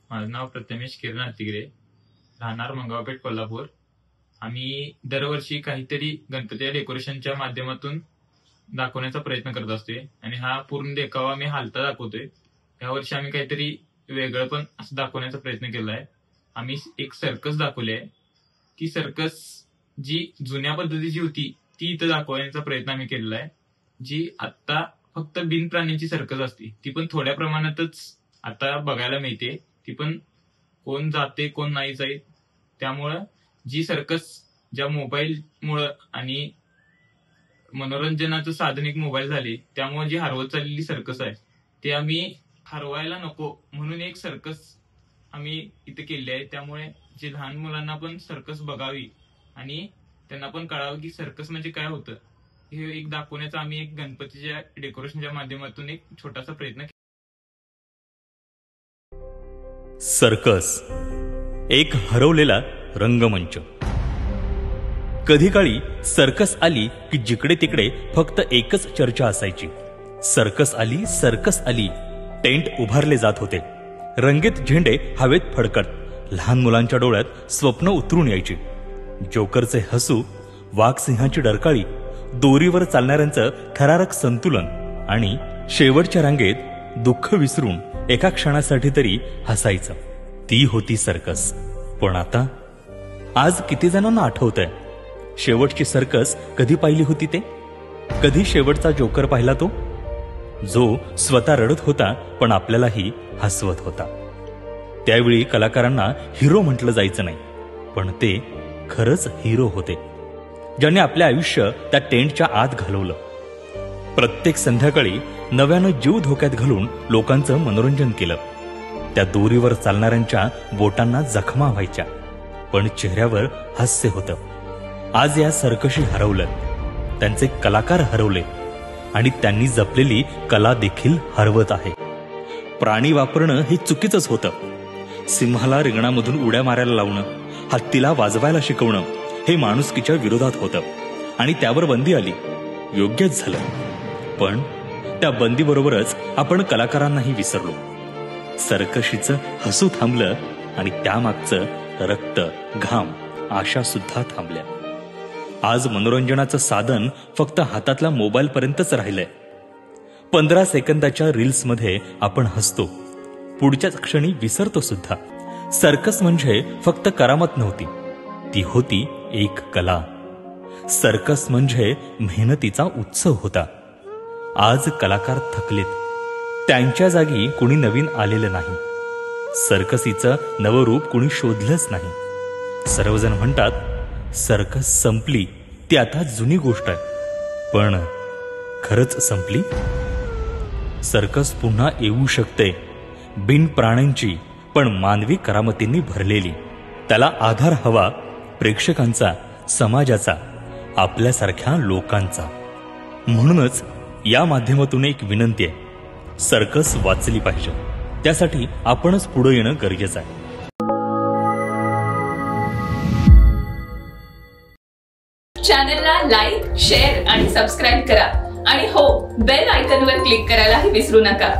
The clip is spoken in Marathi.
माझं नाव प्रथमेश किरण आतिग्रे, राहणार मंगळपेठ, कोल्हापूर। आम्ही दरवर्षी काहीतरी गणपती डेकोरेशनच्या माध्यमातून दाखवण्याचा प्रयत्न करत असतोय आणि हा पूर्ण देखावा आम्ही हालता दाखवतोय। यावर्षी आम्ही काहीतरी वेगळं पण असं दाखवण्याचा प्रयत्न केलाय। आम्ही एक सर्कस दाखवली आहे। ती सर्कस जी जुन्या पद्धतीची होती ती इथं दाखवण्याचा प्रयत्न आम्ही केलेला आहे। जी आता फक्त बिन प्राण्यांची सर्कस असते ती पण थोड्या प्रमाणातच आता बघायला मिळते। ती पण कोण जाते कोण नाही जाईल, त्यामुळं जी सर्कस ज्या मोबाईलमुळं आणि मनोरंजनाचं साधन एक मोबाईल झाले त्यामुळे जी हरवत चाललेली सर्कस आहे ते आम्ही हरवायला नको म्हणून एक सर्कस आम्ही इथे केली आहे। त्यामुळे जे लहान मुलांना पण सर्कस बघावी आणि त्यांना पण कळावं की सर्कस म्हणजे काय होतं हे एक दाखवण्याचा आम्ही एक गणपतीच्या डेकोरेशनच्या माध्यमातून एक छोटासा प्रयत्न केला। सर्कस एक हरवलेला रंगमंच। कधी काळी सर्कस आली की जिकडे तिकडे फक्त एकच चर्चा असायची, सर्कस आली, सर्कस आली। टेंट उभारले जात होते, रंगीत झेंडे हवेत फडकत, लहान मुलांच्या डोळ्यात स्वप्न उतरून यायची। जोकरचे हसू, वाघसिंहाची डरकाळी, दोरीवर चालणाऱ्यांचं थरारक संतुलन आणि शेवटच्या रांगेत दुःख विसरून एका क्षणासाठी तरी हसायचं, ती होती सर्कस। पण आता आज किती जणांना आठवतंय शेवटची सर्कस कधी पाहिली होती ते? कधी शेवटचा जोकर पाहिला तो, जो स्वतः रडत होता पण आपल्यालाही हसवत होता? त्यावेळी कलाकारांना हिरो म्हटलं जायचं नाही, पण ते खरंच हिरो होते, ज्यांनी आपले आयुष्य त्या टेंटच्या आत घालवलं। प्रत्येक संध्याकाळी नव्यानं जीव धोक्यात घालून लोकांचं मनोरंजन केलं। त्या दोरीवर चालणाऱ्यांच्या बोटांना जखमा व्हायच्या पण चेहऱ्यावर हास्य होतं। आज या सर्कशी हरवलं, त्यांचे कलाकार हरवले आणि त्यांनी जपलेली कला देखील हरवत आहे। प्राणी वापरणं हे चुकीचंच होतं। सिंहाला रिंगणामधून उड्या मारायला लावणं, हत्तीला वाजवायला शिकवणं हे माणुसकीच्या विरोधात होतं आणि त्यावर बंदी आली, योग्यच झालं। पण त्या बंदीबरोबरच आपण कलाकारांनाही विसरलो। सर्कशीचं हसू थांबलं आणि त्यामागचं रक्त, घाम, आशा सुद्धा थांबल्या। आज मनोरंजनाचं साधन फक्त हातातल्या मोबाईलपर्यंतच राहिलंय। 15 सेकंदाच्या रील्समध्ये आपण हसतो, पुढच्याच क्षणी विसरतो सुद्धा। सर्कस म्हणजे फक्त करामत नव्हती, ती होती एक कला। सर्कस म्हणजे मेहनतीचा उत्सव होता। आज कलाकार थकलेत, त्यांच्या जागी कुणी नवीन आलेलं नाही। सर्कसीचं नवं रूप कुणी शोधलंच नाही। सर्वजण म्हणतात सर्कस संपली, ती आता जुनी गोष्ट आहे, पण खरंच संपली? सर्कस पुन्हा येऊ शकते, बिन प्राण्यांची पण मानवी करामतींनी भरलेली। त्याला आधार हवा, प्रेक्षकांचा, समाजाचा, आपल्यासारख्या लोकांचा। म्हणूनच या माध्यमातून एक विनंती आहे, सर्कस वाचली पाहिजे, त्यासाठी आपणच पुढे येणं गरजेचं आहे। चॅनलला लाईक, शेअर आणि सबस्क्राईब करा आणि हो, बेल आयकॉनवर क्लिक करायलाही विसरू नका।